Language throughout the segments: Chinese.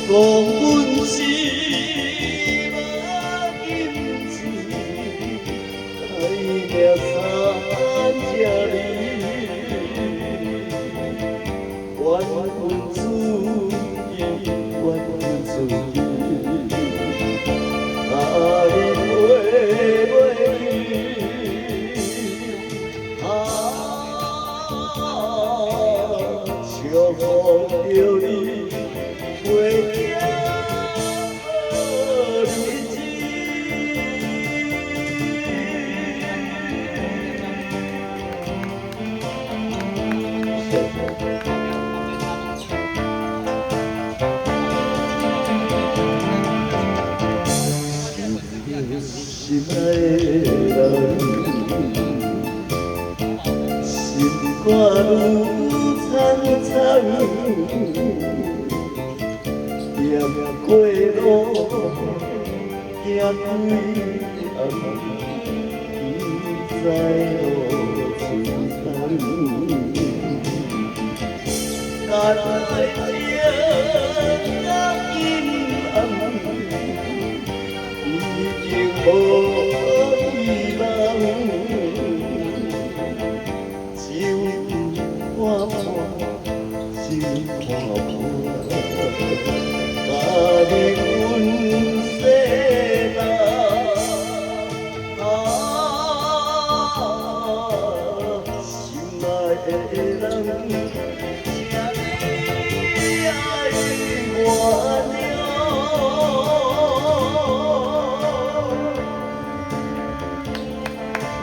讲阮是马金子，爱命三只哩，怨阮自己，怨阮自己，啊你袂去，祝福着你。 过这日子，心爱的人，心肝愈苍苍。 行过路，行归暗，不知路尽头。但爱情到今暗，已经无希望，心破破，心破破。 啊，你阮世人，心爱的人，请你爱我了。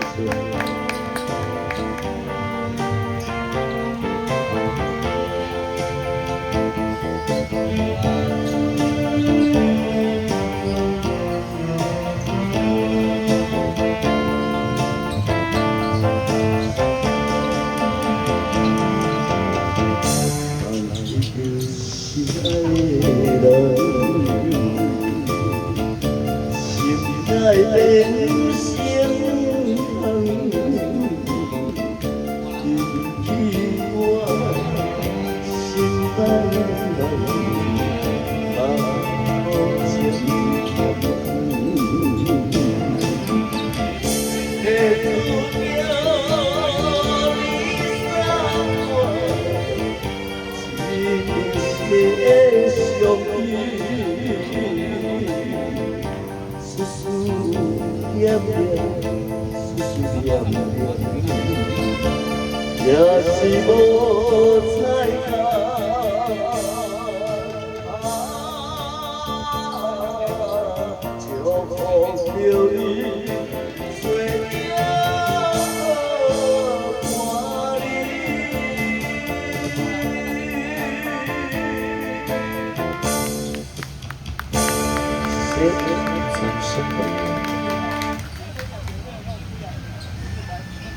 谢谢。 心爱的人，心内变成风，记起我心内人，把我情的相依，思思念念，思思念念，也是无彩祝福着你。 总是会。